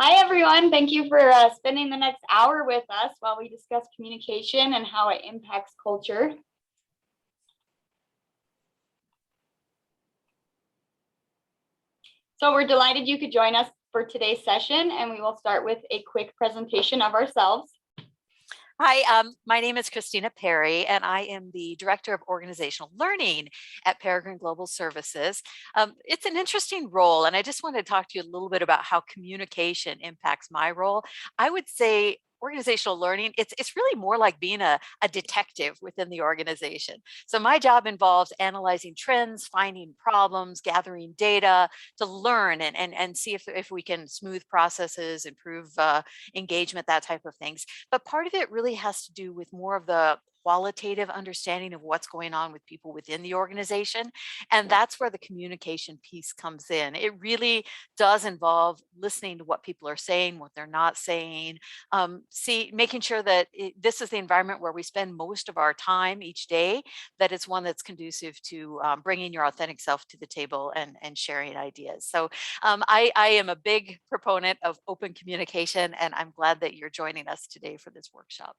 Hi, everyone. Thank you for spending the next hour with us while we discuss communication and how it impacts culture. So we're delighted you could join us for today's session, and we will start with a quick presentation of ourselves. Hi, my name is Christina Perry, and I am the Director of Organizational Learning at Peregrine Global Services. It's an interesting role, and I just wanted to talk to you a little bit about how communication impacts my role. I would say organizational learning, it's really more like being a detective within the organization. So my job involves analyzing trends, finding problems, gathering data to learn and see if we can smooth processes, improve engagement, that type of things. But part of it really has to do with more of the qualitative understanding of what's going on with people within the organization. And that's where the communication piece comes in. It really does involve listening to what people are saying, what they're not saying, making sure that this is the environment where we spend most of our time each day, that it's one that's conducive to bringing your authentic self to the table and sharing ideas. So I am a big proponent of open communication, and I'm glad that you're joining us today for this workshop.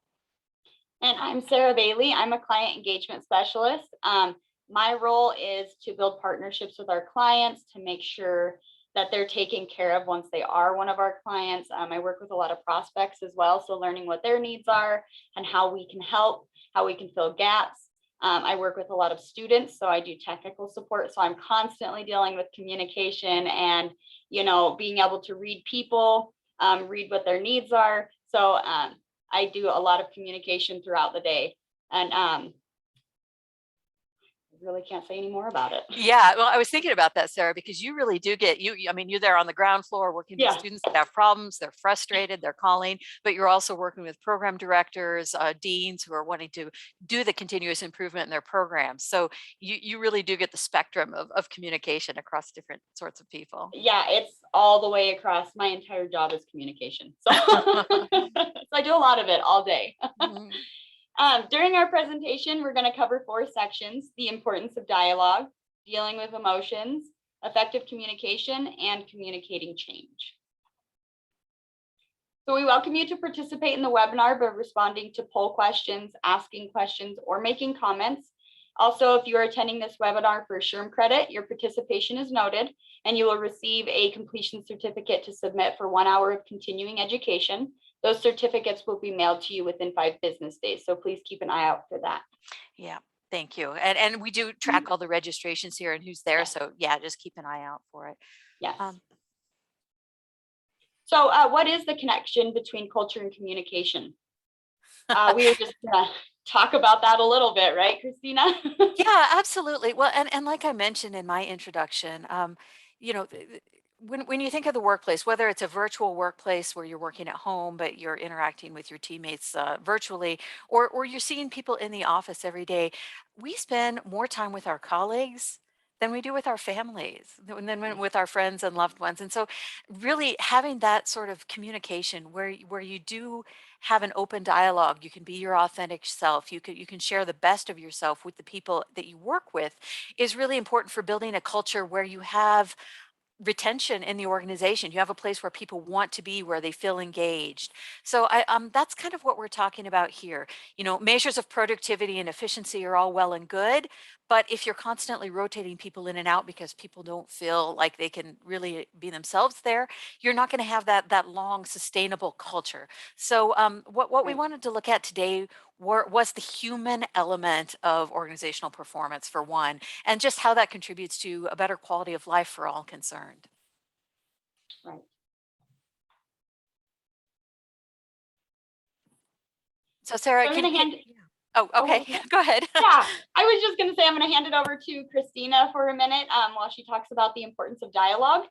And I'm Sarah Bailey. I'm a client engagement specialist. My role is to build partnerships with our clients to make sure that they're taken care of once they are one of our clients. I work with a lot of prospects as well, so learning what their needs are and how we can help, how we can fill gaps. I work with a lot of students, so I do technical support. So I'm constantly dealing with communication and, being able to read people, read what their needs are. So I do a lot of communication throughout the day, and I really can't say any more about it. Yeah, well, I was thinking about that, Sarah, because you really do get I mean, you're there on the ground floor working with students that have problems, they're frustrated, they're calling, but you're also working with program directors, deans who are wanting to do the continuous improvement in their programs. So you really do get the spectrum of communication across different sorts of people. Yeah, it's all the way across. My entire job is communication. So, so I do a lot of it all day. Mm-hmm. During our presentation, we're going to cover 4 sections: the importance of dialogue, dealing with emotions, effective communication, and communicating change. So we welcome you to participate in the webinar by responding to poll questions, asking questions, or making comments. Also, if you are attending this webinar for SHRM credit, your participation is noted, and you will receive a completion certificate to submit for 1 hour of continuing education. Those certificates will be mailed to you within 5 business days, so please keep an eye out for that. Yeah, thank you. And we do track all the registrations here and who's there, yes. So yeah, just keep an eye out for it. Yes. So what is the connection between culture and communication? We were just going to talk about that a little bit, right, Christina? Yeah, absolutely. Well, and like I mentioned in my introduction, when you think of the workplace, whether it's a virtual workplace where you're working at home, but you're interacting with your teammates virtually, or you're seeing people in the office every day, we spend more time with our colleagues than we do with our families, and then with our friends and loved ones. And so really having that sort of communication where you do have an open dialogue, you can be your authentic self, you can share the best of yourself with the people that you work with, is really important for building a culture where you have retention in the organization. You have a place where people want to be, where they feel engaged. So that's kind of what we're talking about here. Measures of productivity and efficiency are all well and good, but if you're constantly rotating people in and out because people don't feel like they can really be themselves there, you're not going to have that long sustainable culture. So what we wanted to look at today was the human element of organizational performance, for one, and just how that contributes to a better quality of life for all concerned. Right. So Sarah, oh, okay, go ahead. Yeah, I was just going to say I'm going to hand it over to Christina for a minute while she talks about the importance of dialogue.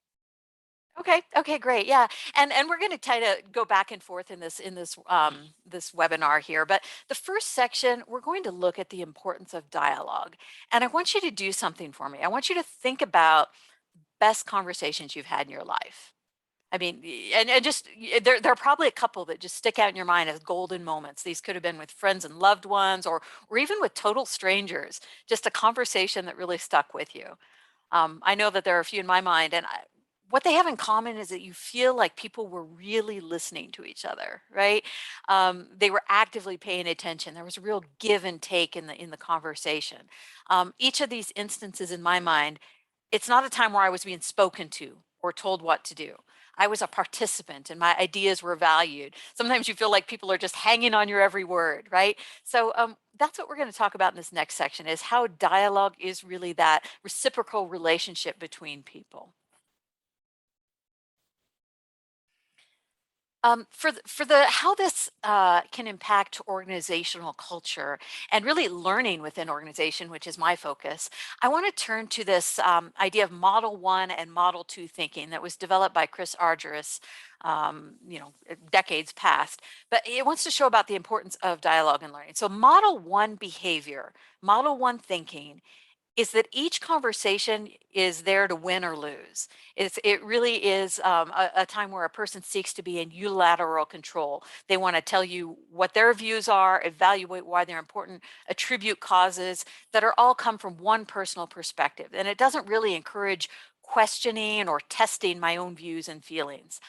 Okay, great. Yeah. And we're going to try to go back and forth in this this webinar here. But the first section, we're going to look at the importance of dialogue. And I want you to do something for me. I want you to think about best conversations you've had in your life. I mean, and just there are probably a couple that just stick out in your mind as golden moments. These could have been with friends and loved ones, or even with total strangers, just a conversation that really stuck with you. I know that there are a few in my mind, and what they have in common is that you feel like people were really listening to each other, right? They were actively paying attention. There was a real give and take in the conversation. Each of these instances in my mind, it's not a time where I was being spoken to or told what to do. I was a participant and my ideas were valued. Sometimes you feel like people are just hanging on your every word, right? So that's what we're going to talk about in this next section is how dialogue is really that reciprocal relationship between people. For the how this can impact organizational culture and really learning within organization, which is my focus, I want to turn to this idea of Model One and Model Two thinking that was developed by Chris Argyris, decades past. But it wants to show about the importance of dialogue and learning. So, Model One behavior, Model One thinking is that each conversation is there to win or lose. It really is a time where a person seeks to be in unilateral control. They want to tell you what their views are, evaluate why they're important, attribute causes that are all come from one personal perspective. And it doesn't really encourage questioning or testing my own views and feelings.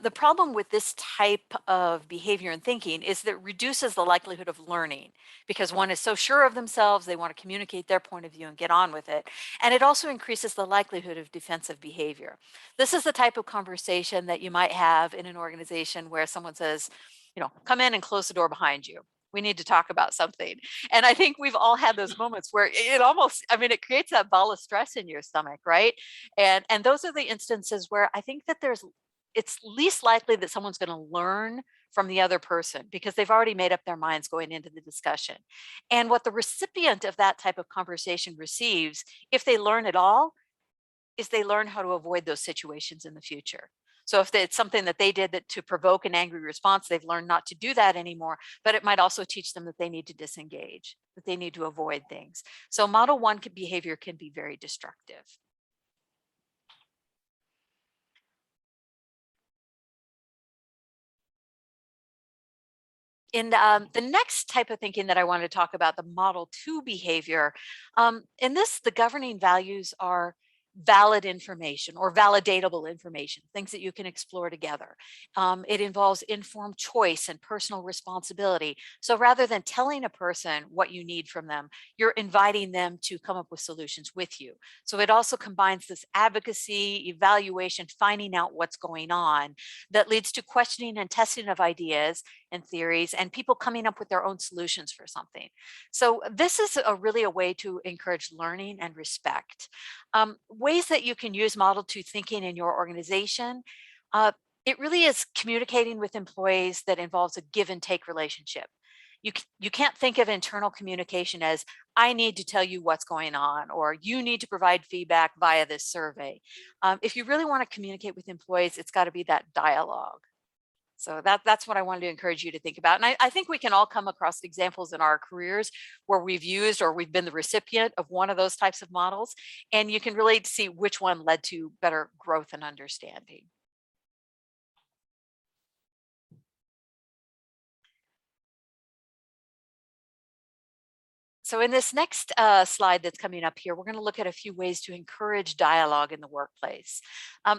The problem with this type of behavior and thinking is that it reduces the likelihood of learning because one is so sure of themselves, they want to communicate their point of view and get on with it. And it also increases the likelihood of defensive behavior. This is the type of conversation that you might have in an organization where someone says, come in and close the door behind you. We need to talk about something. And I think we've all had those moments where it almost, it creates that ball of stress in your stomach, right? And those are the instances where I think that it's least likely that someone's going to learn from the other person because they've already made up their minds going into the discussion. And what the recipient of that type of conversation receives, if they learn at all, is they learn how to avoid those situations in the future. So if it's something that they did to provoke an angry response, they've learned not to do that anymore, but it might also teach them that they need to disengage, that they need to avoid things. So Model One behavior can be very destructive. In the next type of thinking that I want to talk about, the Model Two behavior, in this, the governing values are valid information or validatable information, things that you can explore together. It involves informed choice and personal responsibility. So rather than telling a person what you need from them, you're inviting them to come up with solutions with you. So it also combines this advocacy, evaluation, finding out what's going on that leads to questioning and testing of ideas and theories and people coming up with their own solutions for something. So this is really a way to encourage learning and respect. Ways that you can use Model Two thinking in your organization. Uh, it really is communicating with employees that involves a give and take relationship. You can't think of internal communication as I need to tell you what's going on or you need to provide feedback via this survey. If you really want to communicate with employees, it's got to be that dialogue. So that's what I wanted to encourage you to think about. And I think we can all come across examples in our careers where we've used or we've been the recipient of one of those types of models. And you can really see which one led to better growth and understanding. So in this next slide that's coming up here, we're going to look at a few ways to encourage dialogue in the workplace.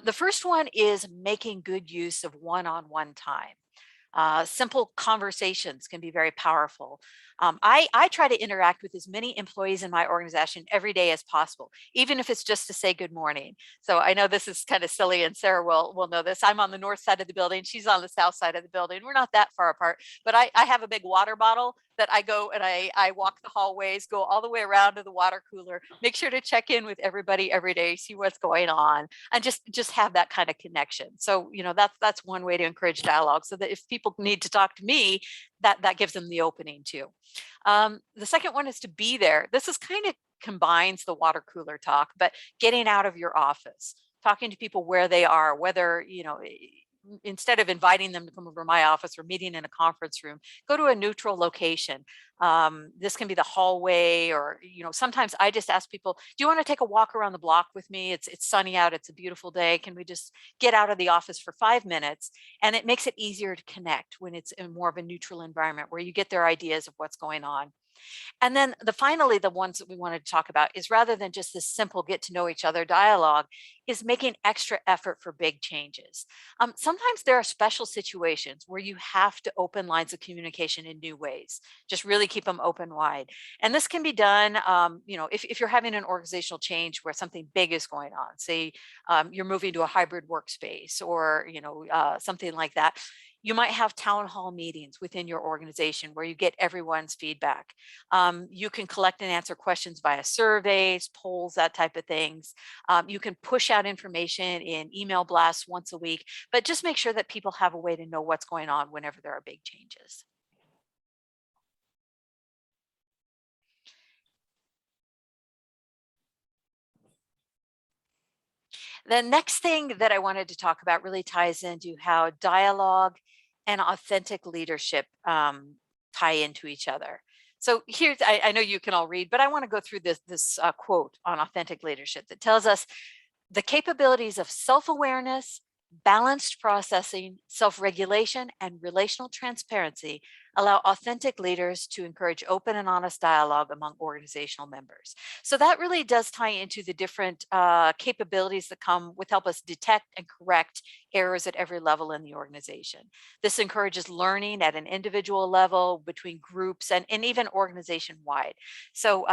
The first one is making good use of one-on-one time. Simple conversations can be very powerful. I try to interact with as many employees in my organization every day as possible, even if it's just to say good morning. So I know this is kind of silly and Sarah will know this. I'm on the north side of the building. She's on the south side of the building. We're not that far apart, but I have a big water bottle that I go and I walk the hallways, go all the way around to the water cooler, make sure to check in with everybody every day, see what's going on, and just have that kind of connection. So, that's one way to encourage dialogue so that if people need to talk to me, that gives them the opening too. The second one is to be there. This is kind of combines the water cooler talk, but getting out of your office, talking to people where they are, whether, instead of inviting them to come over to my office or meeting in a conference room, go to a neutral location. This can be the hallway or, sometimes I just ask people, do you want to take a walk around the block with me? It's sunny out. It's a beautiful day. Can we just get out of the office for 5 minutes? And it makes it easier to connect when it's in more of a neutral environment where you get their ideas of what's going on. And then finally, the ones that we wanted to talk about is rather than just this simple get to know each other dialogue, is making extra effort for big changes. Sometimes there are special situations where you have to open lines of communication in new ways, just really keep them open wide. And this can be done, if you're having an organizational change where something big is going on, say you're moving to a hybrid workspace or, something like that. You might have town hall meetings within your organization where you get everyone's feedback. You can collect and answer questions via surveys, polls, that type of things. You can push out information in email blasts once a week, but just make sure that people have a way to know what's going on whenever there are big changes. The next thing that I wanted to talk about really ties into how dialogue and authentic leadership tie into each other. So here's, I know you can all read, but I want to go through this quote on authentic leadership that tells us the capabilities of self-awareness, balanced processing, self-regulation, and relational transparency allow authentic leaders to encourage open and honest dialogue among organizational members. So that really does tie into the different capabilities that come with help us detect and correct errors at every level in the organization. This encourages learning at an individual level, between groups, and even organization-wide. So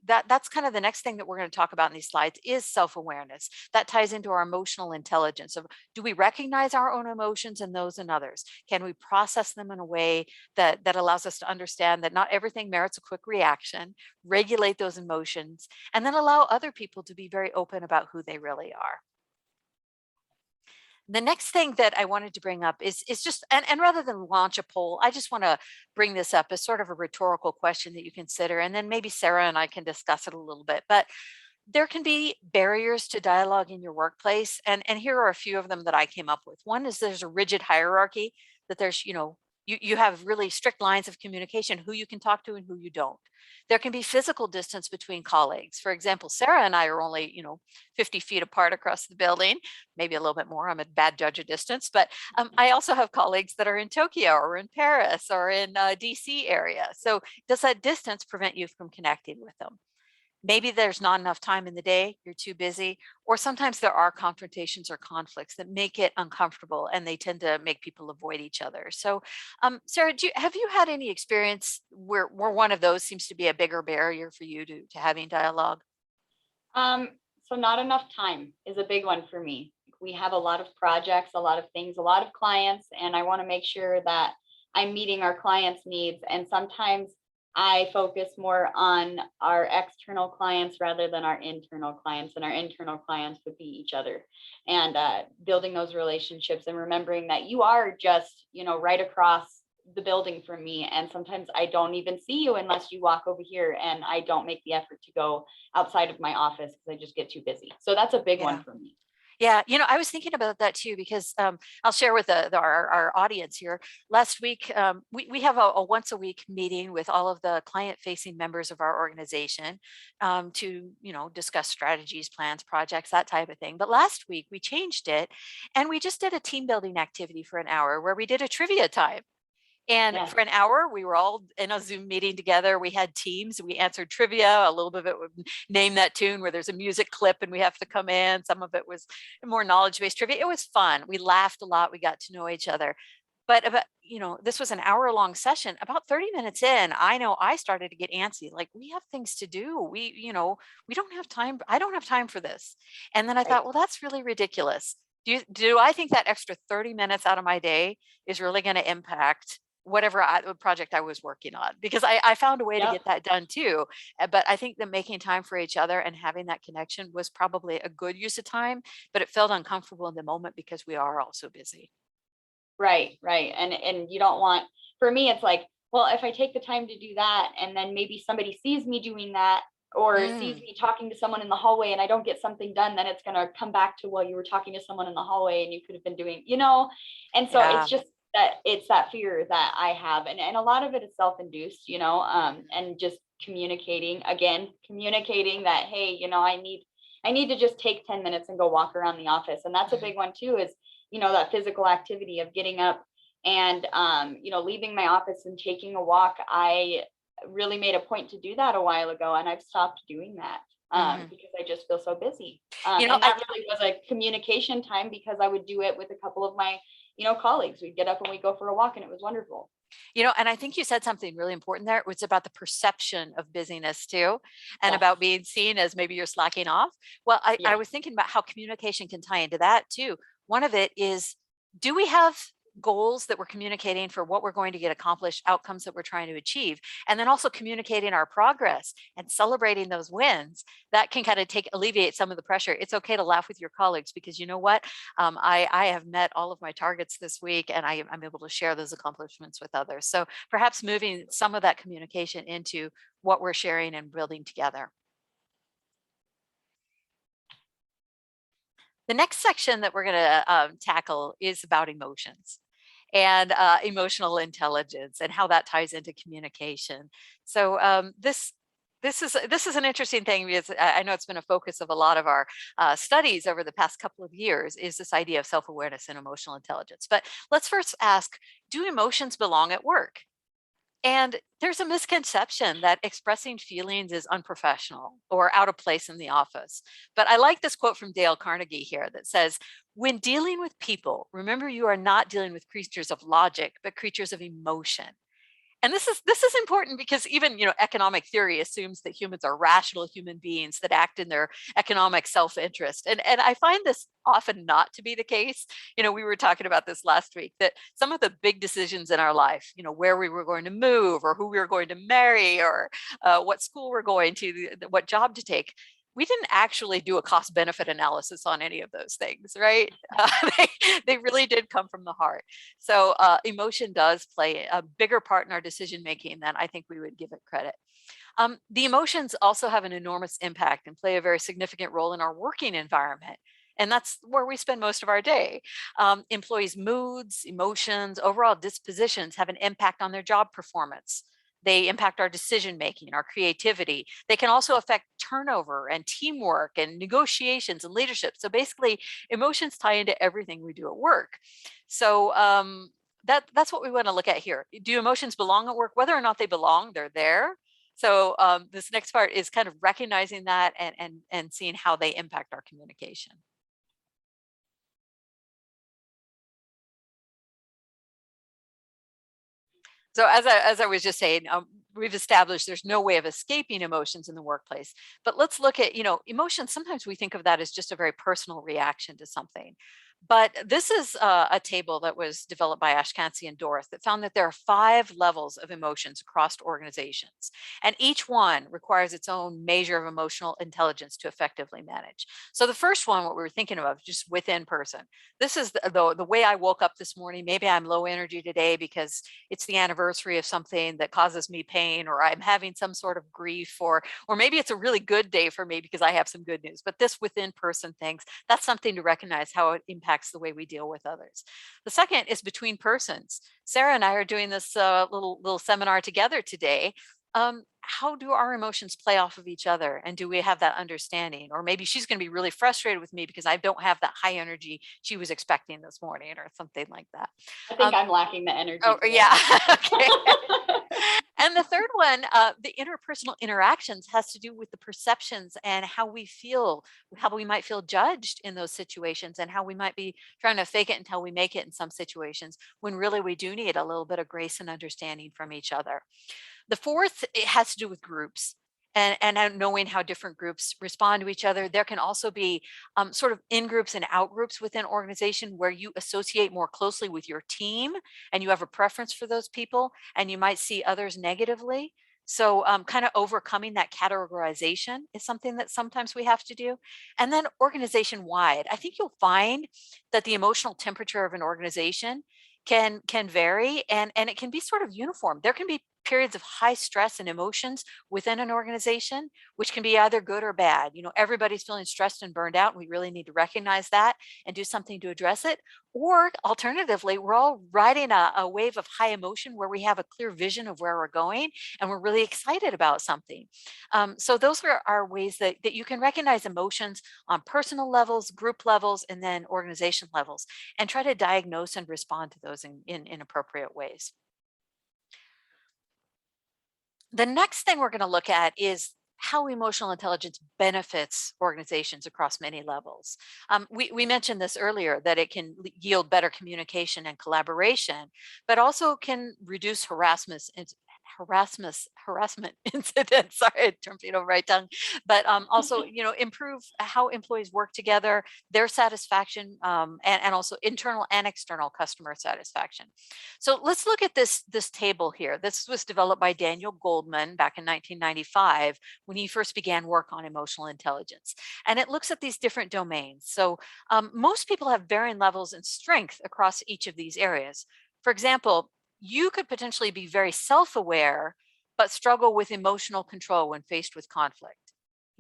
that's kind of the next thing that we're going to talk about in these slides is self-awareness. That ties into our emotional intelligence of, do we recognize our own emotions and those in others? Can we process them in a way that allows us to understand that not everything merits a quick reaction, regulate those emotions, and then allow other people to be very open about who they really are? The next thing that I wanted to bring up is just, and rather than launch a poll, I just want to bring this up as sort of a rhetorical question that you consider, and then maybe Sarah and I can discuss it a little bit. But there can be barriers to dialogue in your workplace, and here are a few of them that I came up with. One is there's a rigid hierarchy, that there's, you have really strict lines of communication, who you can talk to and who you don't. There can be physical distance between colleagues. For example, Sarah and I are only, 50 feet apart across the building, maybe a little bit more. I'm a bad judge of distance, but I also have colleagues that are in Tokyo or in Paris or in DC area. So does that distance prevent you from connecting with them? Maybe there's not enough time in the day, you're too busy, or sometimes there are confrontations or conflicts that make it uncomfortable and they tend to make people avoid each other. So, Sarah, have you had any experience where one of those seems to be a bigger barrier for you to having dialogue? So not enough time is a big one for me. We have a lot of projects, a lot of things, a lot of clients, and I want to make sure that I'm meeting our clients' needs. And sometimes I focus more on our external clients rather than our internal clients, and our internal clients would be each other, and building those relationships and remembering that you are just, right across the building from me. And sometimes I don't even see you unless you walk over here, and I don't make the effort to go outside of my office because I just get too busy. So that's a big Yeah. one for me. Yeah, I was thinking about that too, because I'll share with our audience here. Last week, we have a once a week meeting with all of the client facing members of our organization to, discuss strategies, plans, projects, that type of thing. But last week we changed it and we just did a team building activity for an hour where we did a trivia time. And Yeah. for an hour, we were all in a Zoom meeting together. We had teams. We answered trivia. A little bit of it would name that tune where there's a music clip and we have to come in. Some of it was more knowledge-based trivia. It was fun. We laughed a lot. We got to know each other. But this was an hour-long session. About 30 minutes in, I know I started to get antsy. Like, we have things to do. We don't have time. I don't have time for this. And then I Right. thought, well, that's really ridiculous. Do I think that extra 30 minutes out of my day is really going to impact whatever project I was working on? Because I found a way to Yep. get that done too. But I think that making time for each other and having that connection was probably a good use of time, but it felt uncomfortable in the moment because we are all so busy. Right. And you don't want, for me, it's like, well, if I take the time to do that and then maybe somebody sees me doing that or sees Mm, me talking to someone in the hallway and I don't get something done, then it's going to come back to, well, you were talking to someone in the hallway and you could have been doing, and so yeah. it's just that it's that fear that I have. And a lot of it is self-induced, and just communicating that, hey, I need to just take 10 minutes and go walk around the office. And that's a Mhm. big one too, is that physical activity of getting up and leaving my office and taking a walk. I really made a point to do that a while ago, and I've stopped doing that because I just feel so busy. And that really was a communication time, because I would do it with a couple of my, colleagues. We'd get up and we'd go for a walk, and it was wonderful. And I think you said something really important there. It's about the perception of busyness too, and Yes. about being seen as maybe you're slacking off. Well, I Yeah. was thinking about how communication can tie into that too. One of it is, do we have goals that we're communicating for what we're going to get accomplished, outcomes that we're trying to achieve, and then also communicating our progress and celebrating those wins? That can kind of alleviate some of the pressure. It's okay to laugh with your colleagues, because you know what? I have met all of my targets this week, and I'm able to share those accomplishments with others. So perhaps moving some of that communication into what we're sharing and building together. The next section that we're going to tackle is about emotions and emotional intelligence, and how that ties into communication. So this is an interesting thing, because I know it's been a focus of a lot of our studies over the past couple of years, is this idea of self-awareness and emotional intelligence. But let's first ask, do emotions belong at work? And there's a misconception that expressing feelings is unprofessional or out of place in the office. But I like this quote from Dale Carnegie here that says, when dealing with people, remember you are not dealing with creatures of logic, but creatures of emotion. And this is important, because even economic theory assumes that humans are rational human beings that act in their economic self-interest, and I find this often not to be the case. We were talking about this last week, that some of the big decisions in our life, where we were going to move, or who we were going to marry, or what school we're going to, what job to take, we didn't actually do a cost benefit analysis on any of those things, right? They really did come from the heart. So emotion does play a bigger part in our decision making than I think we would give it credit. The emotions also have an enormous impact and play a very significant role in our working environment. And that's where we spend most of our day. Employees' moods, emotions, overall dispositions have an impact on their job performance. They impact our decision making, our creativity. They can also affect turnover and teamwork and negotiations and leadership. So basically, emotions tie into everything we do at work. So that's what we want to look at here. Do emotions belong at work? Whether or not they belong, they're there. So this next part is kind of recognizing that and seeing how they impact our communication. So as I was just saying, we've established there's no way of escaping emotions in the workplace. But let's look at, emotions. Sometimes we think of that as just a very personal reaction to something. But this is a table that was developed by Ashkenazi and Dorth that found that there are 5 levels of emotions across organizations. And each one requires its own measure of emotional intelligence to effectively manage. So the first one, what we were thinking of, just within person. This is the way I woke up this morning. Maybe I'm low energy today because it's the anniversary of something that causes me pain, or I'm having some sort of grief, or maybe it's a really good day for me because I have some good news. But this within person things, that's something to recognize how it impacts the way we deal with others. The second is between persons. Sarah and I are doing this little seminar together today. How do our emotions play off of each other, and do we have that understanding? Or maybe she's going to be really frustrated with me because I don't have that high energy she was expecting this morning, or something like that. I think I'm lacking the energy. Oh, yeah. Okay. And the third one, the interpersonal interactions, has to do with the perceptions and how we feel, how we might feel judged in those situations, and how we might be trying to fake it until we make it in some situations, when really we do need a little bit of grace and understanding from each other. The fourth, it has to do with groups. And knowing how different groups respond to each other. There can also be sort of in groups and out groups within organization, where you associate more closely with your team and you have a preference for those people, and you might see others negatively. So kind of overcoming that categorization is something that sometimes we have to do. And then organization wide, I think you'll find that the emotional temperature of an organization can vary, and it can be sort of uniform. There can be periods of high stress and emotions within an organization, which can be either good or bad. Everybody's feeling stressed and burned out, and we really need to recognize that and do something to address it. Or alternatively, we're all riding a wave of high emotion, where we have a clear vision of where we're going and we're really excited about something. So those are ways that you can recognize emotions on personal levels, group levels, and then organization levels, and try to diagnose and respond to those in appropriate ways. The next thing we're going to look at is how emotional intelligence benefits organizations across many levels. We mentioned this earlier, that it can yield better communication and collaboration, but also can reduce harassment incidents. Sorry, I jumped over my tongue. But also, improve how employees work together, their satisfaction, and also internal and external customer satisfaction. So let's look at this table here. This was developed by Daniel Goldman back in 1995 when he first began work on emotional intelligence. And it looks at these different domains. So most people have varying levels and strength across each of these areas. For example, you could potentially be very self-aware, but struggle with emotional control when faced with conflict.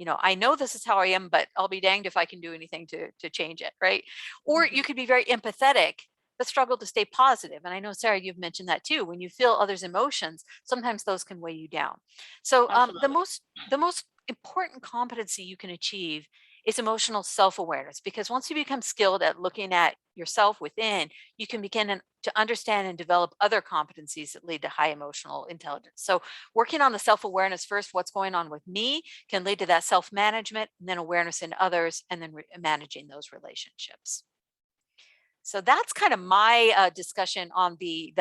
I know this is how I am, but I'll be danged if I can do anything to change it, right? Or you could be very empathetic, but struggle to stay positive. And I know, Sarah, you've mentioned that too. When you feel others' emotions, sometimes those can weigh you down. So Absolutely. the most important competency you can achieve is emotional self-awareness, because once you become skilled at looking at yourself within, you can begin to understand and develop other competencies that lead to high emotional intelligence. So working on the self-awareness first, what's going on with me, can lead to that self-management, and then awareness in others, and then managing those relationships. So that's kind of my discussion on the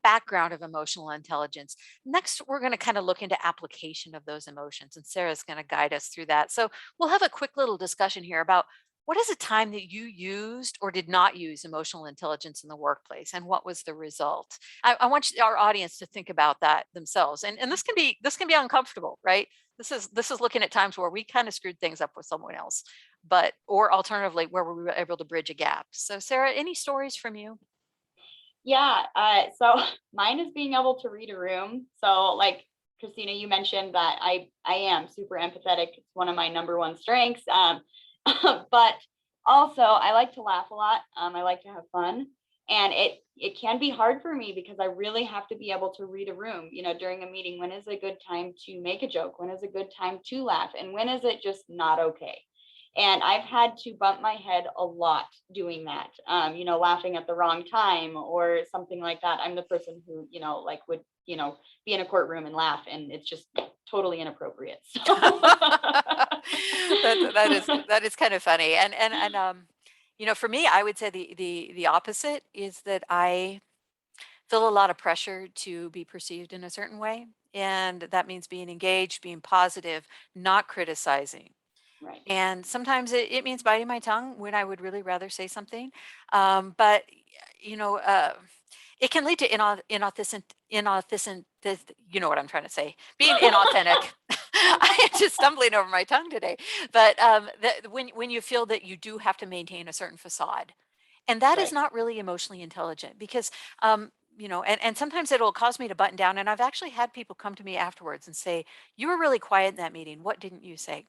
background of emotional intelligence. Next, we're going to kind of look into application of those emotions, and Sarah's going to guide us through that. So we'll have a quick little discussion here about what is a time that you used or did not use emotional intelligence in the workplace, and what was the result? I want our audience to think about that themselves, and this can be uncomfortable, right? This is looking at times where we kind of screwed things up with someone else, or alternatively where we were able to bridge a gap. So Sarah, any stories from you? Yeah, so mine is being able to read a room. So like Christina, you mentioned that I am super empathetic. It's one of my number one strengths. But also I like to laugh a lot. I like to have fun. And it can be hard for me because I really have to be able to read a room, during a meeting. When is a good time to make a joke? When is a good time to laugh? And when is it just not okay? And I've had to bump my head a lot doing that, laughing at the wrong time or something like that. I'm the person who, like would, be in a courtroom and laugh, and it's just totally inappropriate. So That is kind of funny. And for me, I would say the opposite is that I feel a lot of pressure to be perceived in a certain way. And that means being engaged, being positive, not criticizing. right. And sometimes it means biting my tongue when I would really rather say something. But you know, uh, it can lead to inauthentic. You know what I'm trying to say? Being inauthentic. I am just stumbling over my tongue today. But when you feel that you do have to maintain a certain facade, and that is Right. not really emotionally intelligent, because and sometimes it'll cause me to button down. And I've actually had people come to me afterwards and say, "You were really quiet in that meeting. What didn't you say?"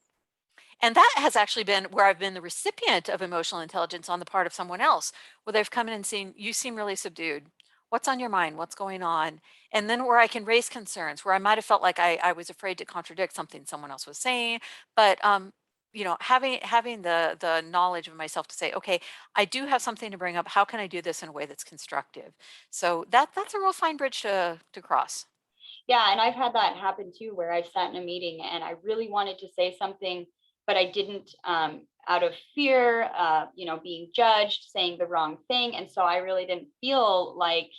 And that has actually been where I've been the recipient of emotional intelligence on the part of someone else, where they've come in and seen, "You seem really subdued. What's on your mind? What's going on?" And then where I can raise concerns, where I might have felt like I was afraid to contradict something someone else was saying. But having the knowledge of myself to say, okay, I do have something to bring up. How can I do this in a way that's constructive? So that's a real fine bridge to cross. Yeah, and I've had that happen too, where I've sat in a meeting and I really wanted to say something, but I didn't, out of fear, being judged, saying the wrong thing. And so I really didn't feel like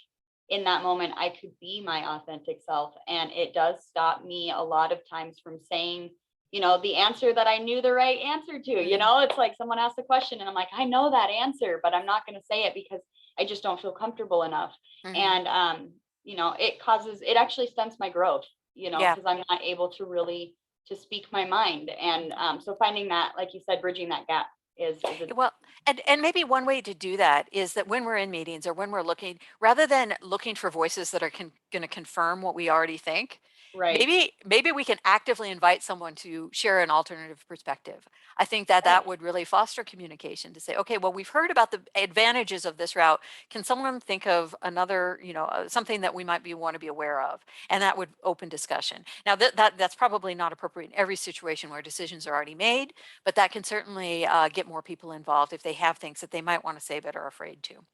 in that moment I could be my authentic self. And it does stop me a lot of times from saying, the answer that I knew the right answer to. Mhm, It's like someone asked a question and I'm like, I know that answer, but I'm not going to say it because I just don't feel comfortable enough. mhm. And it actually stunts my growth, Yeah. because I'm not able to really to speak my mind. And so finding that, like you said, bridging that gap is a Well, and maybe one way to do that is that when we're in meetings or when we're looking, rather than looking for voices that are going to confirm what we already think, right. maybe we can actively invite someone to share an alternative perspective. I think that Right. that would really foster communication, to say, okay, well, we've heard about the advantages of this route. Can someone think of another, something that we might want to be aware of? And that would open discussion. Now that's probably not appropriate in every situation where decisions are already made, but that can certainly get more people involved if they have things that they might want to say but are afraid to.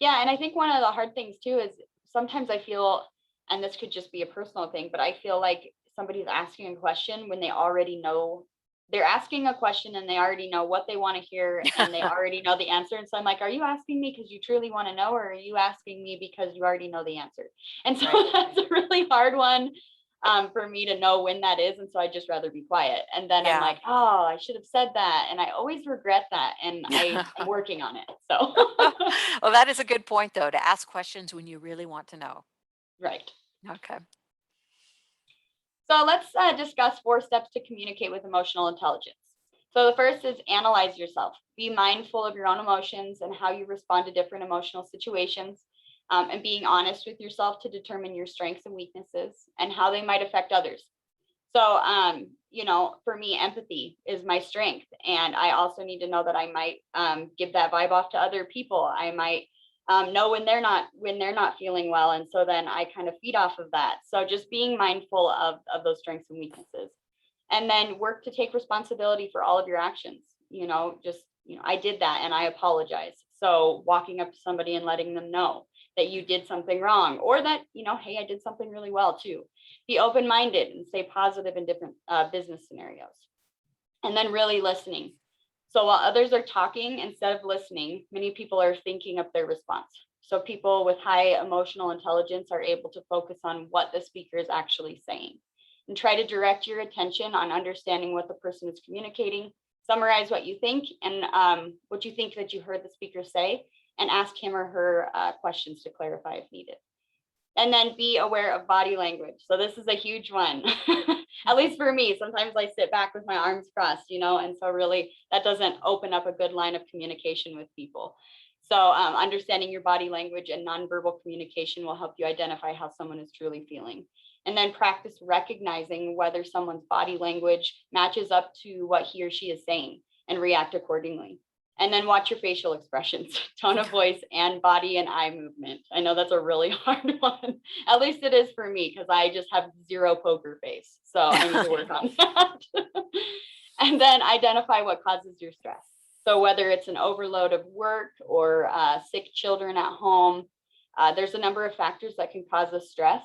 Yeah, and I think one of the hard things too is sometimes I feel and this could just be a personal thing, but I feel like somebody's asking a question when they already know they're asking a question and they already know what they want to hear and they already know the answer. And so I'm like, are you asking me because you truly want to know, or are you asking me because you already know the answer? And so Right. that's a really hard one for me to know when that is. And so I just rather be quiet. And then I'm Yeah. like, oh, I should have said that. And I always regret that. And I'm working on it. So, Well, that is a good point, though, to ask questions when you really want to know. right. Okay. So let's discuss 4 steps to communicate with emotional intelligence. So the first is analyze yourself. Be mindful of your own emotions and how you respond to different emotional situations, and being honest with yourself to determine your strengths and weaknesses and how they might affect others. So, for me, empathy is my strength. And I also need to know that I might give that vibe off to other people. I might know when they're not feeling well. And so then I kind of feed off of that. So just being mindful of those strengths and weaknesses, and then work to take responsibility for all of your actions. I did that and I apologize. So walking up to somebody and letting them know that you did something wrong, or that, hey, I did something really well too. Be open-minded and stay positive in different business scenarios. And then really listening. So while others are talking, instead of listening, many people are thinking of their response. So people with high emotional intelligence are able to focus on what the speaker is actually saying, and try to direct your attention on understanding what the person is communicating. Summarize what you think and what you think that you heard the speaker say, and ask him or her questions to clarify if needed. And then be aware of body language. So this is a huge one, at least for me. Sometimes I sit back with my arms crossed, and so really that doesn't open up a good line of communication with people. So understanding your body language and nonverbal communication will help you identify how someone is truly feeling. And then practice recognizing whether someone's body language matches up to what he or she is saying, and react accordingly. And then watch your facial expressions, tone of voice, and body and eye movement. I know that's a really hard one. At least it is for me, because I just have zero poker face. So I need to work on that. And then identify what causes your stress. So whether it's an overload of work or sick children at home, there's a number of factors that can cause us stress.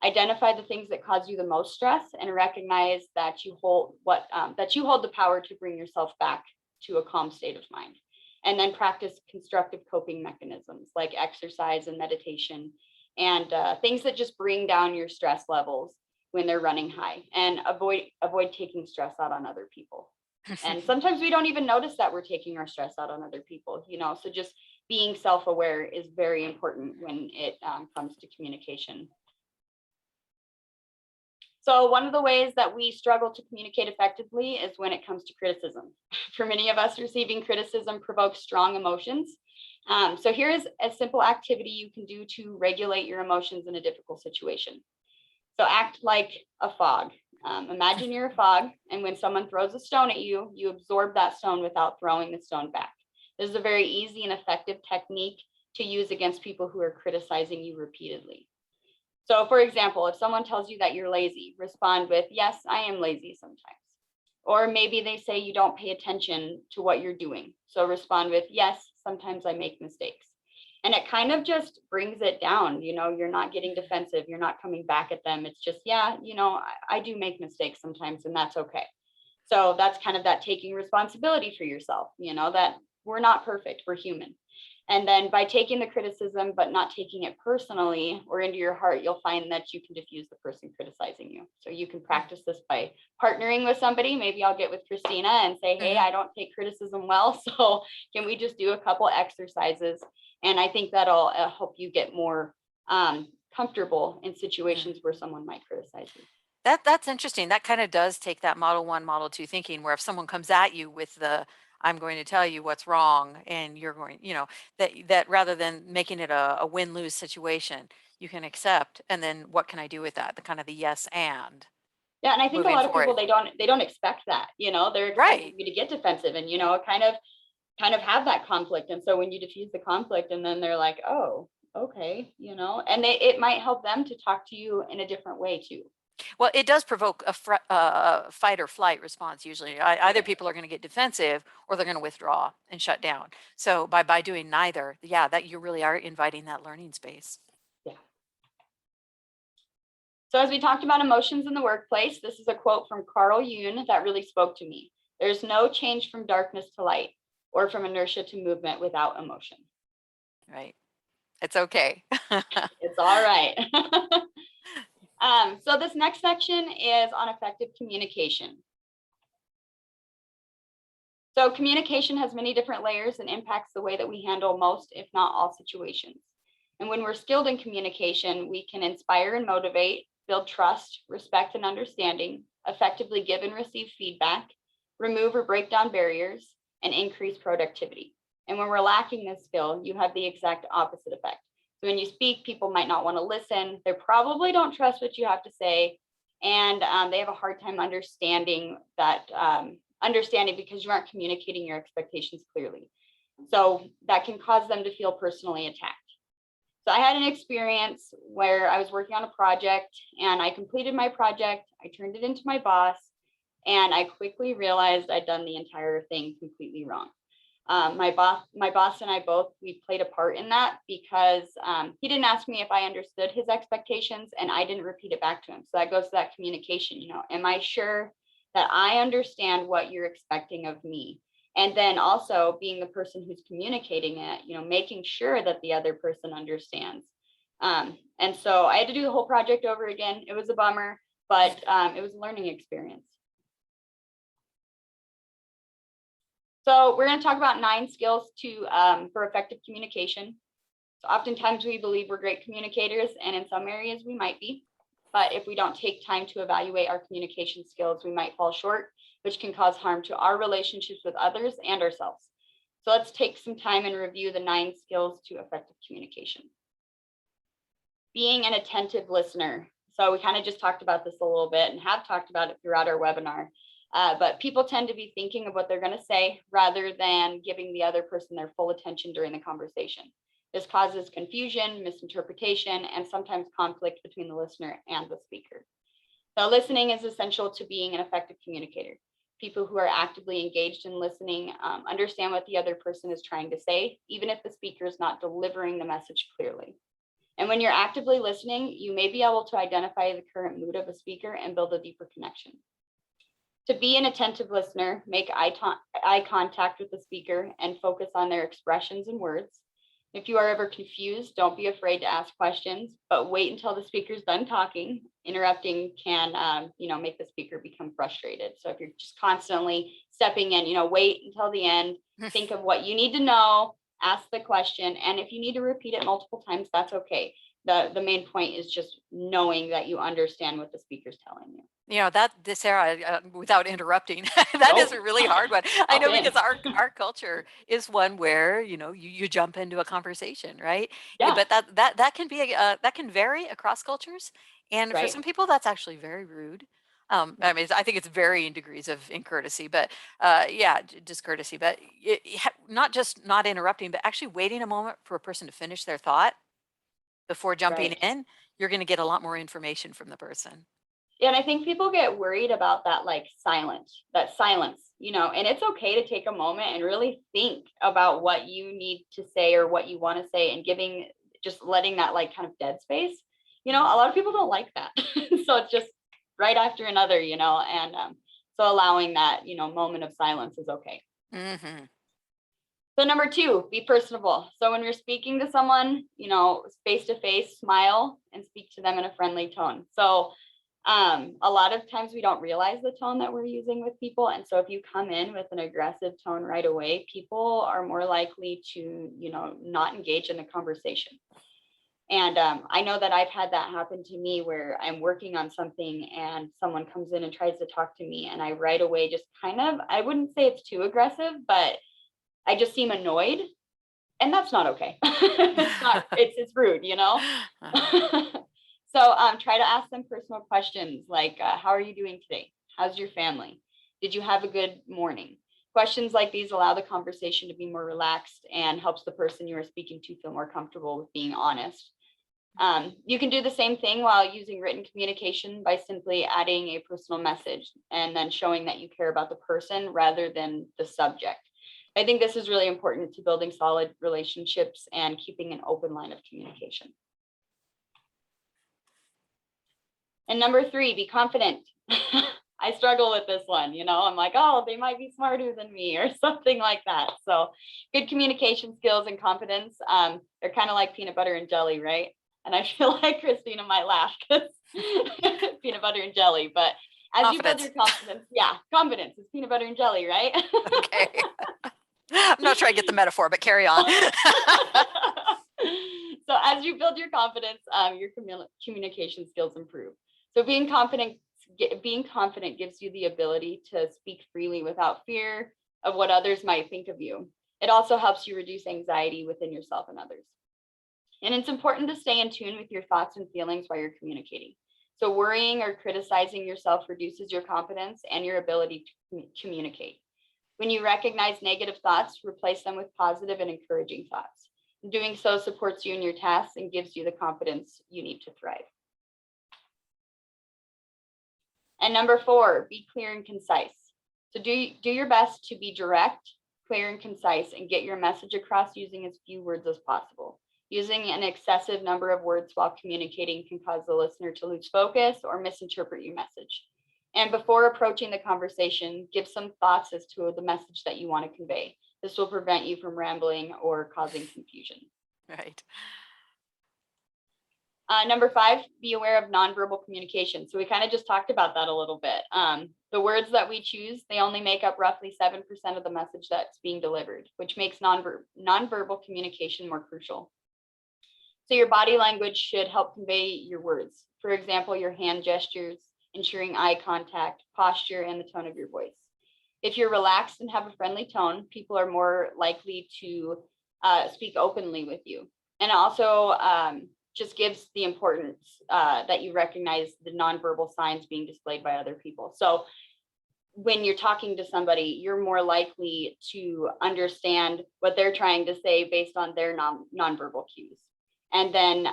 Identify the things that cause you the most stress, and recognize that you hold the power to bring yourself back to a calm state of mind. And then practice constructive coping mechanisms like exercise and meditation, and things that just bring down your stress levels when they're running high, and avoid taking stress out on other people. And sometimes we don't even notice that we're taking our stress out on other people, so just being self-aware is very important when it comes to communication. So one of the ways that we struggle to communicate effectively is when it comes to criticism. For many of us, receiving criticism provokes strong emotions. So here is a simple activity you can do to regulate your emotions in a difficult situation. So act like a fog. Imagine you're a fog, and when someone throws a stone at you, you absorb that stone without throwing the stone back. This is a very easy and effective technique to use against people who are criticizing you repeatedly. So for example, if someone tells you that you're lazy, respond with, yes, I am lazy sometimes. Or maybe they say you don't pay attention to what you're doing. So respond with, yes, sometimes I make mistakes. And it kind of just brings it down. You're not getting defensive. You're not coming back at them. It's just, yeah, I do make mistakes sometimes, and that's okay. So that's kind of that taking responsibility for yourself, that we're not perfect, we're human. And then by taking the criticism, but not taking it personally or into your heart, you'll find that you can diffuse the person criticizing you. So you can practice this by partnering with somebody. Maybe I'll get with Christina and say, hey, I don't take criticism well. So can we just do a couple exercises? And I think that'll help you get more comfortable in situations where someone might criticize you. That's interesting. That kind of does take that model 1, model 2 thinking, where if someone comes at you with the I'm going to tell you what's wrong, and you're going, that rather than making it a win-lose situation, you can accept, and then what can I do with that? The kind of the yes and Yeah, and I think a moving lot of people, forward. they don't expect that. They're expecting Right. you to get defensive and kind of have that conflict. And so when you diffuse the conflict, and then they're like, oh, okay, and it might help them to talk to you in a different way too. Well, it does provoke a fight or flight response usually. Either people are going to get defensive, or they're going to withdraw and shut down. So by doing neither, yeah, that you really are inviting that learning space. Yeah. So as we talked about emotions in the workplace, this is a quote from Carl Jung that really spoke to me. There's no change from darkness to light or from inertia to movement without emotion. Right. It's okay. It's all right. So this next section is on effective communication. So communication has many different layers and impacts the way that we handle most, if not all, situations. And when we're skilled in communication, we can inspire and motivate, build trust, respect, and understanding, effectively give and receive feedback, remove or break down barriers, and increase productivity. And when we're lacking this skill, you have the exact opposite effect. So when you speak, people might not want to listen. They probably don't trust what you have to say. And they have a hard time understanding that, because you aren't communicating your expectations clearly. So that can cause them to feel personally attacked. So I had an experience where I was working on a project and I completed my project. I turned it into my boss and I quickly realized I'd done the entire thing completely wrong. My boss and I both, we played a part in that because he didn't ask me if I understood his expectations and I didn't repeat it back to him. So that goes to that communication, am I sure that I understand what you're expecting of me? And then also being the person who's communicating it, making sure that the other person understands. And so I had to do the whole project over again. It was a bummer, but it was a learning experience. So we're going to talk about 9 skills for effective communication. So oftentimes we believe we're great communicators, and in some areas we might be. But if we don't take time to evaluate our communication skills, we might fall short, which can cause harm to our relationships with others and ourselves. So let's take some time and review the 9 skills to effective communication. Being an attentive listener. So we kind of just talked about this a little bit and have talked about it throughout our webinar. But people tend to be thinking of what they're going to say rather than giving the other person their full attention during the conversation. This causes confusion, misinterpretation, and sometimes conflict between the listener and the speaker. So listening is essential to being an effective communicator. People who are actively engaged in listening understand what the other person is trying to say, even if the speaker is not delivering the message clearly. And when you're actively listening, you may be able to identify the current mood of a speaker and build a deeper connection. To be an attentive listener, make eye contact with the speaker and focus on their expressions and words. If you are ever confused, don't be afraid to ask questions, but wait until the speaker's done talking. Interrupting can, make the speaker become frustrated. So if you're just constantly stepping in, wait until the end, think of what you need to know, ask the question. And if you need to repeat it multiple times, that's okay. The main point is just knowing that you understand what the speaker's telling you. Sarah, without interrupting, that is a really hard one. I know because our culture is one where, you jump into a conversation, right? Yeah. But that can be, that can vary across cultures. And for some people, that's actually very rude. I think it's varying degrees of incourtesy, but discourtesy, but not just not interrupting, but actually waiting a moment for a person to finish their thought before jumping in. You're going to get a lot more information from the person. Yeah, and I think people get worried about that, silence, and it's okay to take a moment and really think about what you need to say or what you want to say and just letting that kind of dead space. A lot of people don't like that. So it's just right after another, and so allowing that, moment of silence is okay. Mm-hmm. So number 2, be personable. So when you're speaking to someone, face to face, smile and speak to them in a friendly tone. So a lot of times we don't realize the tone that we're using with people. And so if you come in with an aggressive tone right away, people are more likely to, not engage in the conversation. And I know that I've had that happen to me where I'm working on something and someone comes in and tries to talk to me. And I right away just I wouldn't say it's too aggressive, but I just seem annoyed. And that's not okay. It's rude, So try to ask them personal questions like, how are you doing today? How's your family? Did you have a good morning? Questions like these allow the conversation to be more relaxed and helps the person you are speaking to feel more comfortable with being honest. You can do the same thing while using written communication by simply adding a personal message and then showing that you care about the person rather than the subject. I think this is really important to building solid relationships and keeping an open line of communication. And number 3, be confident. I struggle with this one, I'm like, oh, they might be smarter than me or something like that. So good communication skills and confidence, they're kind of like peanut butter and jelly, right? And I feel like Christina might laugh because peanut butter and jelly, but as you build your confidence, confidence is peanut butter and jelly, right? Okay. I'm not sure I get the metaphor, but carry on. So as you build your confidence, your communication skills improve. So being confident gives you the ability to speak freely without fear of what others might think of you. It also helps you reduce anxiety within yourself and others. And it's important to stay in tune with your thoughts and feelings while you're communicating. So worrying or criticizing yourself reduces your confidence and your ability to communicate. When you recognize negative thoughts, replace them with positive and encouraging thoughts. Doing so supports you in your tasks and gives you the confidence you need to thrive. And number 4, be clear and concise. So do your best to be direct, clear, and concise, and get your message across using as few words as possible. Using an excessive number of words while communicating can cause the listener to lose focus or misinterpret your message. And before approaching the conversation, give some thoughts as to the message that you want to convey. This will prevent you from rambling or causing confusion. Right. Number 5, be aware of nonverbal communication. So we kind of just talked about that a little bit. The words that we choose, they only make up roughly 7% of the message that's being delivered, which makes nonverbal communication more crucial. So your body language should help convey your words. For example, your hand gestures, ensuring eye contact, posture, and the tone of your voice. If you're relaxed and have a friendly tone, people are more likely to speak openly with you. And also just gives the importance that you recognize the nonverbal signs being displayed by other people. So when you're talking to somebody, you're more likely to understand what they're trying to say based on their nonverbal cues. And then,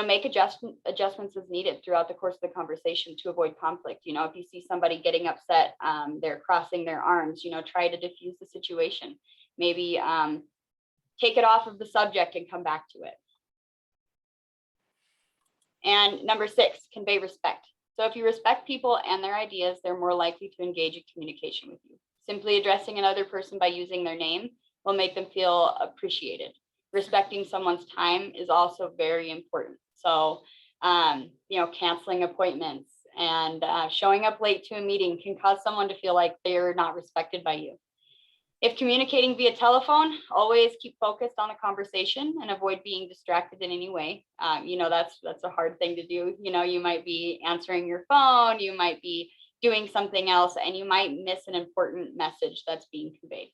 make adjustments as needed throughout the course of the conversation to avoid conflict. If you see somebody getting upset, they're crossing their arms, try to diffuse the situation. Maybe take it off of the subject and come back to it. And number 6, convey respect. So if you respect people and their ideas, they're more likely to engage in communication with you. Simply addressing another person by using their name will make them feel appreciated. Respecting someone's time is also very important. So, canceling appointments and showing up late to a meeting can cause someone to feel like they're not respected by you. If communicating via telephone, always keep focused on the conversation and avoid being distracted in any way. That's a hard thing to do. You might be answering your phone, you might be doing something else, and you might miss an important message that's being conveyed.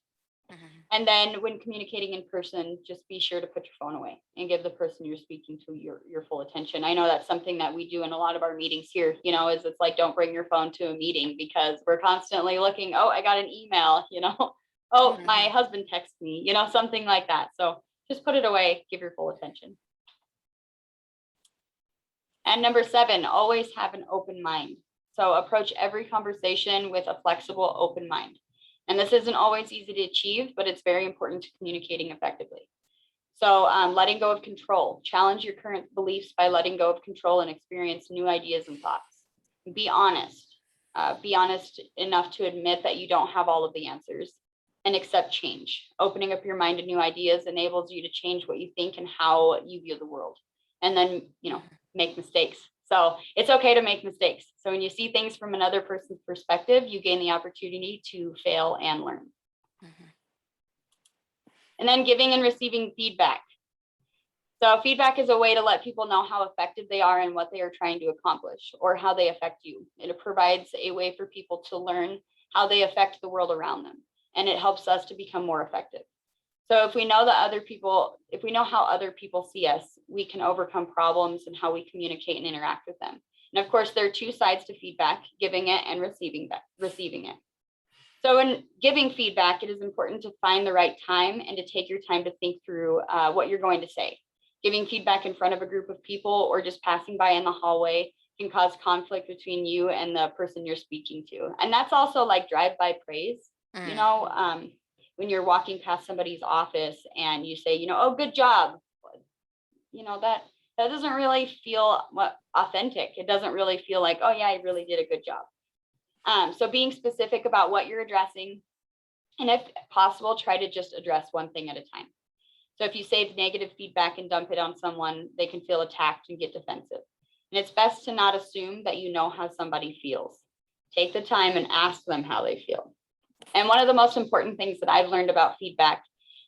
And then when communicating in person, just be sure to put your phone away and give the person you're speaking to your full attention. I know that's something that we do in a lot of our meetings here, is it's like, don't bring your phone to a meeting because we're constantly looking, oh, I got an email, oh, my husband texted me, something like that. So just put it away, give your full attention. And number 7, always have an open mind. So approach every conversation with a flexible, open mind. And this isn't always easy to achieve, but it's very important to communicating effectively. So letting go of control, challenge your current beliefs by letting go of control and experience new ideas and thoughts. Be honest enough to admit that you don't have all of the answers, and accept change. Opening up your mind to new ideas enables you to change what you think and how you view the world. And then, make mistakes. So it's okay to make mistakes. So when you see things from another person's perspective, you gain the opportunity to fail and learn. And then giving and receiving feedback. So feedback is a way to let people know how effective they are and what they are trying to accomplish or how they affect you. It provides a way for people to learn how they affect the world around them. And it helps us to become more effective. So if we know how other people see us, we can overcome problems and how we communicate and interact with them. And of course, there are 2 sides to feedback, giving it and receiving it. So in giving feedback, it is important to find the right time and to take your time to think through what you're going to say. Giving feedback in front of a group of people or just passing by in the hallway can cause conflict between you and the person you're speaking to. And that's also like drive-by praise. When you're walking past somebody's office and you say, oh, good job, that doesn't really feel authentic. It doesn't really feel like, oh yeah, I really did a good job. So being specific about what you're addressing, and if possible, try to just address one thing at a time. So if you say negative feedback and dump it on someone, they can feel attacked and get defensive. And it's best to not assume that you know how somebody feels. Take the time and ask them how they feel. And one of the most important things that I've learned about feedback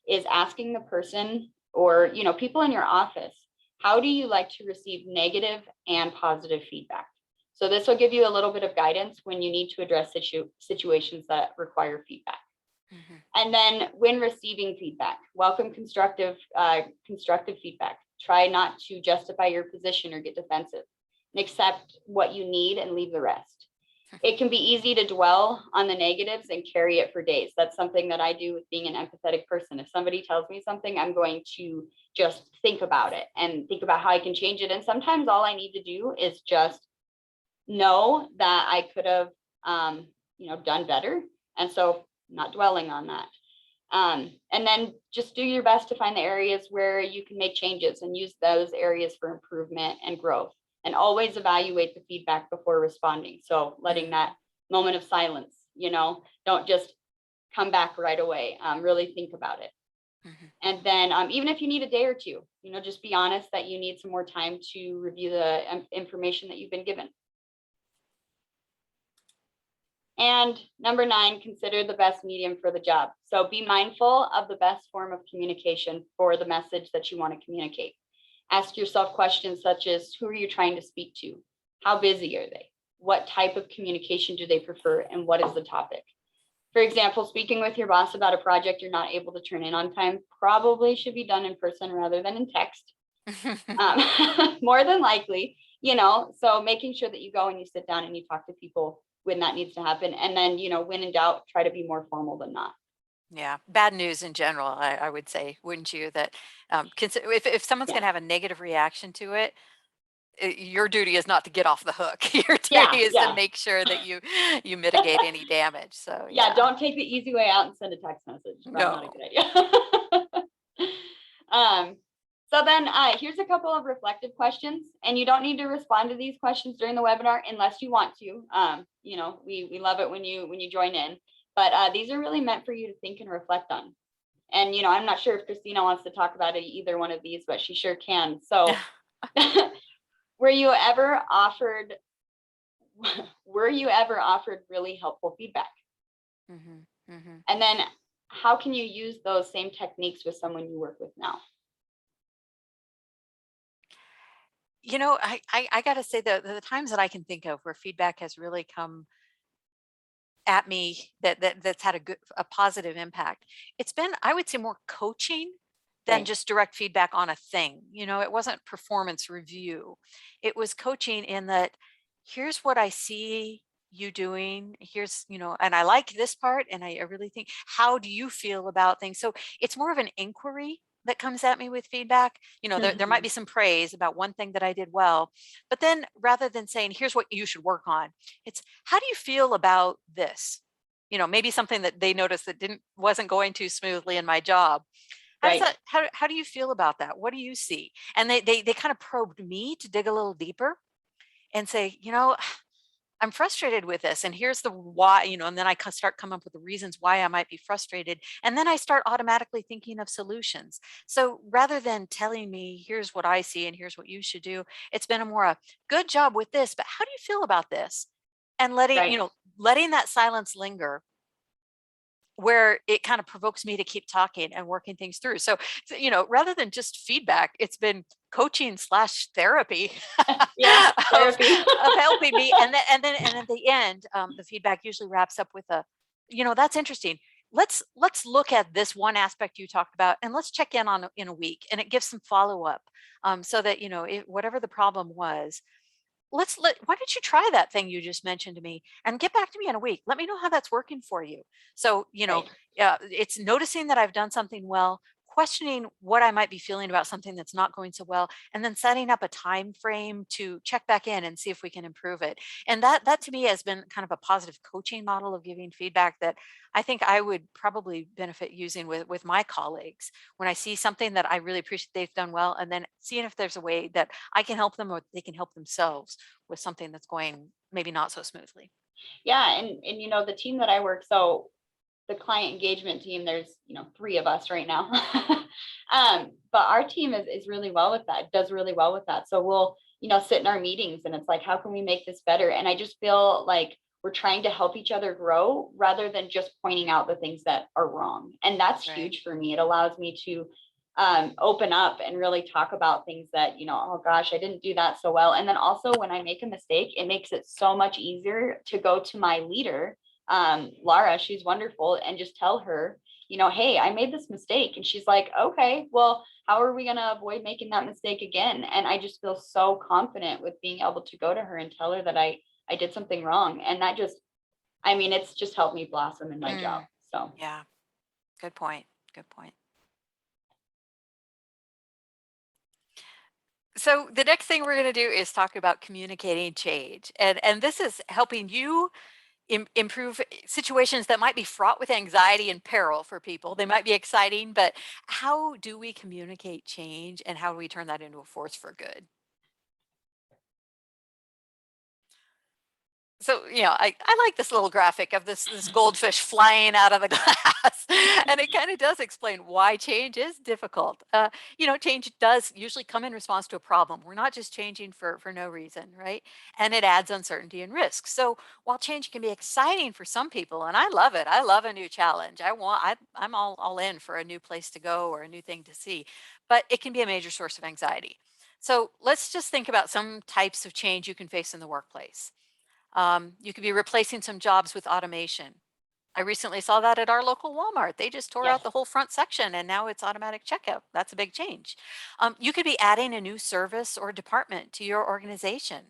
is asking the person, or people in your office, how do you like to receive negative and positive feedback? So this will give you a little bit of guidance when you need to address situations that require feedback. Mm-hmm. And then when receiving feedback, welcome constructive feedback. Try not to justify your position or get defensive, and accept what you need and leave the rest. It can be easy to dwell on the negatives and carry it for days. That's something that I do with being an empathetic person. If somebody tells me something, I'm going to just think about it and think about how I can change it. And sometimes all I need to do is just know that I could have, done better. And so not dwelling on that. And then just do your best to find the areas where you can make changes and use those areas for improvement and growth. And always evaluate the feedback before responding. So letting that moment of silence, don't just come back right away. Really think about it. Mm-hmm. And then even if you need a day or two, just be honest that you need some more time to review the information that you've been given. And number 9, consider the best medium for the job. So be mindful of the best form of communication for the message that you want to communicate. Ask yourself questions such as, who are you trying to speak to? How busy are they? What type of communication do they prefer? And what is the topic? For example, speaking with your boss about a project you're not able to turn in on time probably should be done in person rather than in text. More than likely, so making sure that you go and you sit down and you talk to people when that needs to happen. And then, when in doubt, try to be more formal than not. Yeah, bad news in general, I would say, wouldn't you? That if someone's going to have a negative reaction to it, your duty is not to get off the hook. Your duty is to make sure that you mitigate any damage. So don't take the easy way out and send a text message. Probably not a good idea. So then here's a couple of reflective questions, and you don't need to respond to these questions during the webinar unless you want to. We love it when you join in. But these are really meant for you to think and reflect on. And, I'm not sure if Christina wants to talk about either one of these, but she sure can. So were you ever offered really helpful feedback? Mm-hmm, mm-hmm. And then how can you use those same techniques with someone you work with now? I got to say the times that I can think of where feedback has really come at me that's had a positive impact. It's been, I would say, more coaching than just direct feedback on a thing. It wasn't performance review. It was coaching in that, here's what I see you doing. Here's, and I like this part. And I really think, how do you feel about things? So it's more of an inquiry that comes at me with feedback. There might be some praise about one thing that I did well, but then rather than saying, here's what you should work on, it's, how do you feel about this? Maybe something that they noticed that wasn't going too smoothly in my job. How do you feel about that? What do you see? And they kind of probed me to dig a little deeper and say, I'm frustrated with this, and here's the why, and then I start coming up with the reasons why I might be frustrated. And then I start automatically thinking of solutions. So rather than telling me, here's what I see and here's what you should do, it's been a good job with this, but how do you feel about this? And letting that silence linger, where it kind of provokes me to keep talking and working things through. So, rather than just feedback, it's been coaching / therapy, therapy. of helping me. And then at the end, the feedback usually wraps up with that's interesting. Let's look at this one aspect you talked about, and let's check in in a week. And it gives some follow-up, so that, whatever the problem was, why don't you try that thing you just mentioned to me and get back to me in a week? Let me know how that's working for you. So, it's noticing that I've done something well, questioning what I might be feeling about something that's not going so well, and then setting up a time frame to check back in and see if we can improve it. And that to me has been kind of a positive coaching model of giving feedback that I think I would probably benefit using with my colleagues when I see something that I really appreciate they've done well, and then seeing if there's a way that I can help them or they can help themselves with something that's going maybe not so smoothly. Yeah, and the team that I work, so the client engagement team, there's 3 of us right now. But our team is really well with that, does really well with that. So we'll sit in our meetings and it's like, how can we make this better? And I just feel like we're trying to help each other grow rather than just pointing out the things that are wrong. And that's Right. huge for me. It allows me to open up and really talk about things that, oh gosh, I didn't do that so well. And then also when I make a mistake, it makes it so much easier to go to my leader, Laura, she's wonderful, and just tell her, hey, I made this mistake. And she's like, okay, well, how are we going to avoid making that mistake again? And I just feel so confident with being able to go to her and tell her that I did something wrong. And that just, it's just helped me blossom in my job. So Yeah, good point. Good point. So the next thing we're going to do is talk about communicating change. And this is helping you improve situations that might be fraught with anxiety and peril for people. They might be exciting, but how do we communicate change and how do we turn that into a force for good? So, I like this little graphic of this goldfish flying out of the glass. And it kind of does explain why change is difficult. Change does usually come in response to a problem. We're not just changing for no reason, right? And it adds uncertainty and risk. So while change can be exciting for some people, and I love it, I love a new challenge. I'm all in for a new place to go or a new thing to see, but it can be a major source of anxiety. So let's just think about some types of change you can face in the workplace. You could be replacing some jobs with automation. I recently saw that at our local Walmart. They just tore yes. out the whole front section and now it's automatic checkout. That's a big change. You could be adding a new service or department to your organization.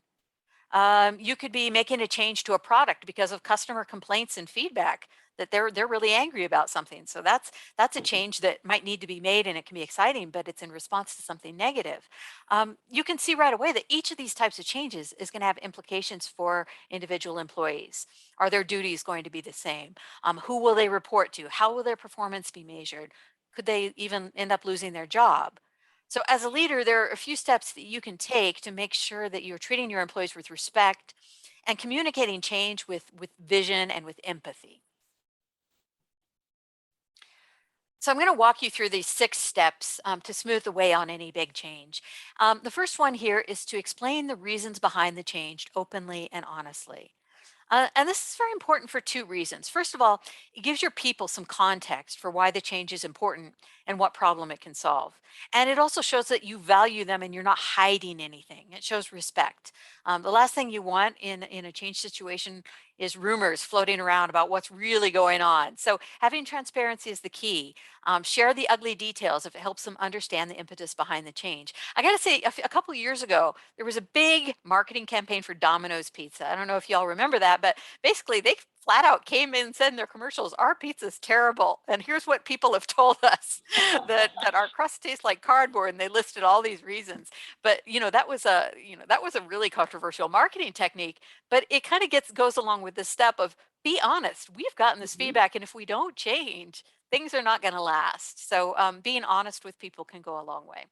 You could be making a change to a product because of customer complaints and feedback that they're really angry about something. So that's a change that might need to be made, and it can be exciting, but it's in response to something negative. You can see right away that each of these types of changes is going to have implications for individual employees. Are their duties going to be the same? Who will they report to? How will their performance be measured? Could they even end up losing their job? So as a leader, there are a few steps that you can take to make sure that you're treating your employees with respect and communicating change with vision and with empathy. So I'm going to walk you through these 6 steps to smooth the way on any big change. The first one here is to explain the reasons behind the change openly and honestly. And this is very important for 2 reasons. First of all, it gives your people some context for why the change is important and what problem it can solve. And it also shows that you value them and you're not hiding anything. It shows respect. The last thing you want in a change situation is rumors floating around about what's really going on. So having transparency is the key. Share the ugly details if it helps them understand the impetus behind the change. I got to say, a couple of years ago, there was a big marketing campaign for Domino's Pizza. I don't know if y'all remember that, but basically they flat out came in and said in their commercials, our pizza's terrible. And here's what people have told us that our crust tastes like cardboard. And they listed all these reasons. But that was a really controversial marketing technique. But it kind of goes along with this step of be honest. We've gotten this Mhm. feedback, and if we don't change, things are not going to last. So being honest with people can go a long way.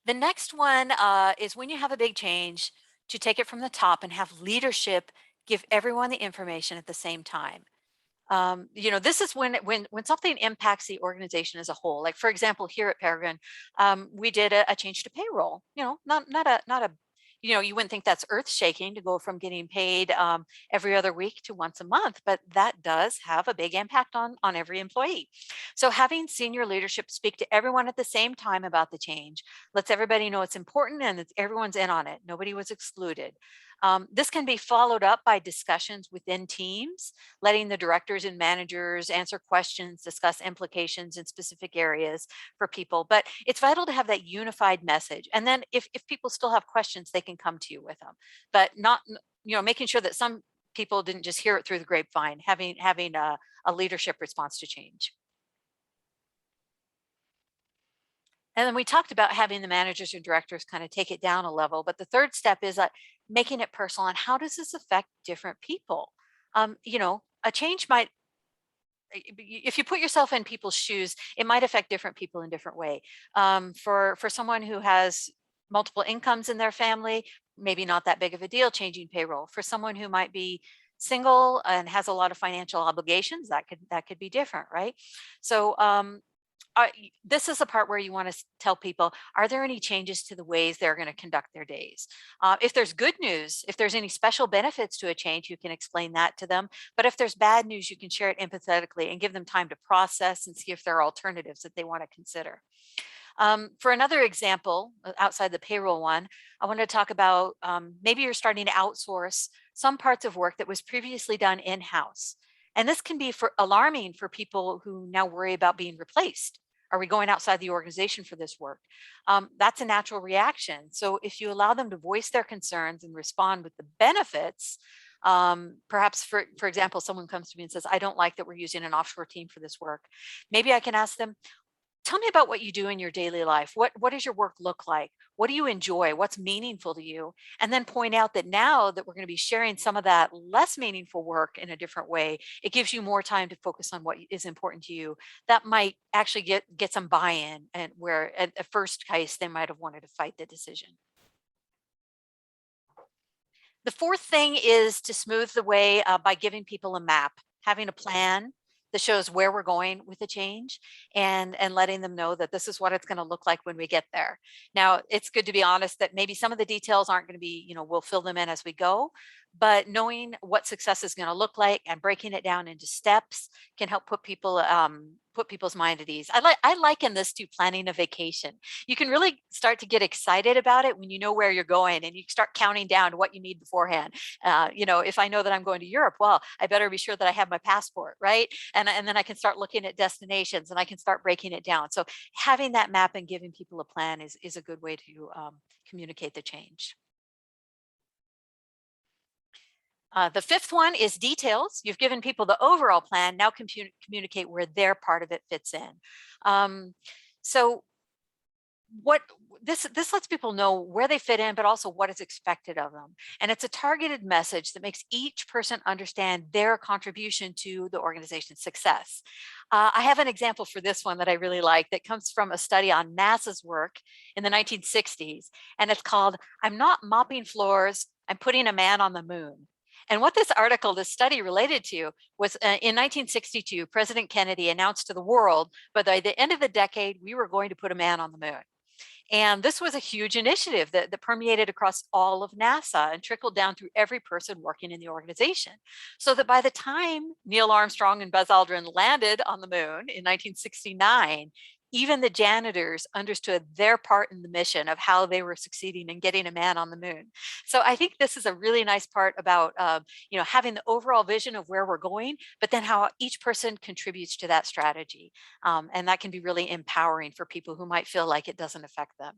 The next one is when you have a big change, to take it from the top and have leadership give everyone the information at the same time. This is when something impacts the organization as a whole. Like for example, here at Peregrine, we did a change to payroll. Not a you wouldn't think that's earth shaking to go from getting paid every other week to once a month, but that does have a big impact on every employee. So having senior leadership speak to everyone at the same time about the change lets everybody know it's important and that everyone's in on it. Nobody was excluded. This can be followed up by discussions within teams, letting the directors and managers answer questions, discuss implications in specific areas for people. But it's vital to have that unified message. And then if people still have questions, they can come to you with them, but not, making sure that some people didn't just hear it through the grapevine, having a leadership response to change. And then we talked about having the managers and directors kind of take it down a level. But the third step is making it personal. And how does this affect different people? A change might, if you put yourself in people's shoes, it might affect different people in different way. For someone who has multiple incomes in their family, maybe not that big of a deal changing payroll. For someone who might be single and has a lot of financial obligations, that could be different, right? So this is the part where you want to tell people, are there any changes to the ways they're going to conduct their days? If there's good news, if there's any special benefits to a change, you can explain that to them. But if there's bad news, you can share it empathetically and give them time to process and see if there are alternatives that they want to consider. For another example, outside the payroll one, I want to talk about maybe you're starting to outsource some parts of work that was previously done in-house. And this can be alarming for people who now worry about being replaced. Are we going outside the organization for this work? That's a natural reaction. So if you allow them to voice their concerns and respond with the benefits, perhaps for example, someone comes to me and says, I don't like that we're using an offshore team for this work. Maybe I can ask them, tell me about what you do in your daily life. What does your work look like? What do you enjoy? What's meaningful to you? And then point out that now that we're going to be sharing some of that less meaningful work in a different way, it gives you more time to focus on what is important to you. That might actually get some buy-in, and where at the first case, they might have wanted to fight the decision. The fourth thing is to smooth the way by giving people a map, having a plan that shows where we're going with the change, and letting them know that this is what it's going to look like when we get there. Now, it's good to be honest that maybe some of the details aren't going to be, we'll fill them in as we go, but knowing what success is going to look like and breaking it down into steps can help put people's mind at ease. I liken this to planning a vacation. You can really start to get excited about it when you know where you're going and you start counting down to what you need beforehand. If I know that I'm going to Europe, well, I better be sure that I have my passport, right? And then I can start looking at destinations and I can start breaking it down. So having that map and giving people a plan is a good way to communicate the change. The fifth one is details. You've given people the overall plan. Now communicate where their part of it fits in. So what this lets people know where they fit in, but also what is expected of them. And it's a targeted message that makes each person understand their contribution to the organization's success. I have an example for this one that I really like that comes from a study on NASA's work in the 1960s. And it's called, I'm not mopping floors, I'm putting a man on the moon. And what this study related to was in 1962, President Kennedy announced to the world, but by the end of the decade, we were going to put a man on the moon. And this was a huge initiative that permeated across all of NASA and trickled down through every person working in the organization. So that by the time Neil Armstrong and Buzz Aldrin landed on the moon in 1969, even the janitors understood their part in the mission of how they were succeeding in getting a man on the moon. So I think this is a really nice part about having the overall vision of where we're going, but then how each person contributes to that strategy. And that can be really empowering for people who might feel like it doesn't affect them.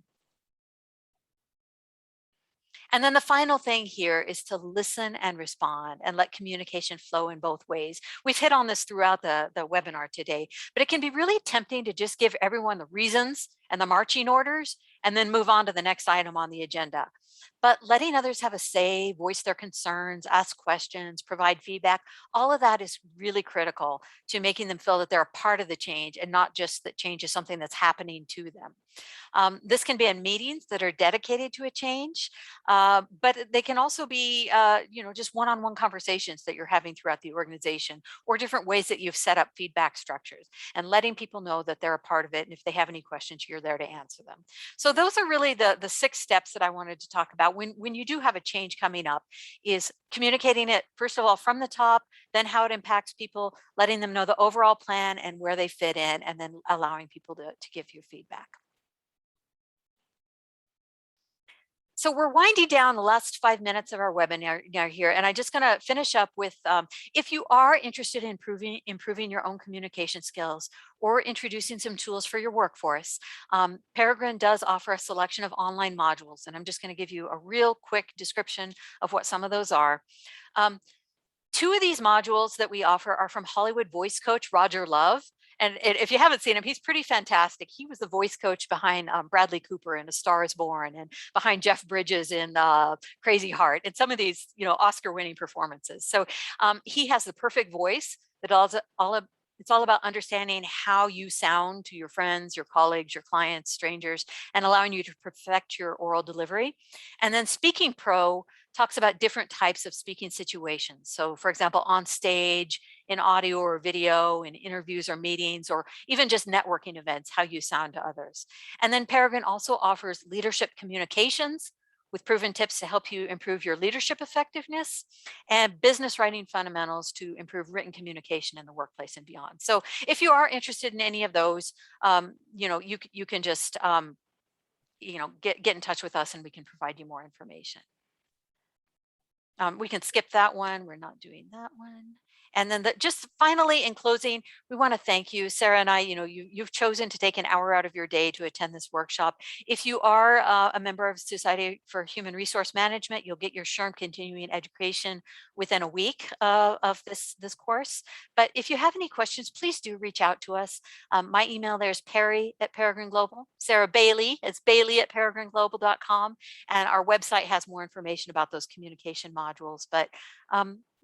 And then the final thing here is to listen and respond and let communication flow in both ways. We've hit on this throughout the webinar today, but it can be really tempting to just give everyone the reasons and the marching orders and then move on to the next item on the agenda. But letting others have a say, voice their concerns, ask questions, provide feedback, all of that is really critical to making them feel that they're a part of the change and not just that change is something that's happening to them. This can be in meetings that are dedicated to a change, but they can also be, just one-on-one conversations that you're having throughout the organization, or different ways that you've set up feedback structures and letting people know that they're a part of it. And if they have any questions, you're there to answer them. So those are really the 6 steps that I wanted to talk about when you do have a change coming up, is communicating it, first of all, from the top, then how it impacts people, letting them know the overall plan and where they fit in, and then allowing people to give you feedback. So we're winding down the last 5 minutes of our webinar here, and I'm just going to finish up with, if you are interested in improving your own communication skills or introducing some tools for your workforce, Peregrine does offer a selection of online modules, and I'm just going to give you a real quick description of what some of those are. 2 of these modules that we offer are from Hollywood voice coach Roger Love, And if you haven't seen him, he's pretty fantastic. He was the voice coach behind Bradley Cooper in A Star Is Born, and behind Jeff Bridges in Crazy Heart, and some of these, Oscar-winning performances. So he has the perfect voice that it's all about understanding how you sound to your friends, your colleagues, your clients, strangers, and allowing you to perfect your oral delivery. And then Speaking Pro talks about different types of speaking situations. So for example, on stage, in audio or video, in interviews or meetings, or even just networking events, how you sound to others. And then Peregrine also offers leadership communications with proven tips to help you improve your leadership effectiveness, and business writing fundamentals to improve written communication in the workplace and beyond. So if you are interested in any of those, you can just get in touch with us and we can provide you more information. We can skip that one. We're not doing that one. And then just finally, in closing, we want to thank you, Sarah and I. You've chosen to take an hour out of your day to attend this workshop. If you are a member of Society for Human Resource Management, you'll get your SHRM continuing education within a week of this course. But if you have any questions, please do reach out to us. My email there is Perry@Peregrine Global. Sarah Bailey, it's Bailey@peregrineglobal.com. And our website has more information about those communication modules. But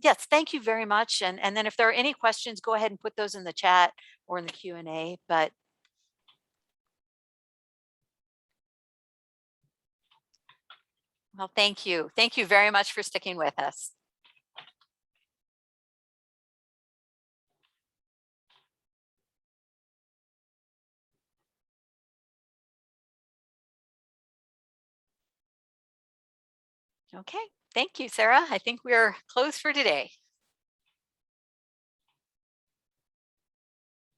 yes, thank you very much. And then if there are any questions, go ahead and put those in the chat or in the Q&A. But well, thank you. Thank you very much for sticking with us. Okay, thank you, Sarah. I think we're closed for today.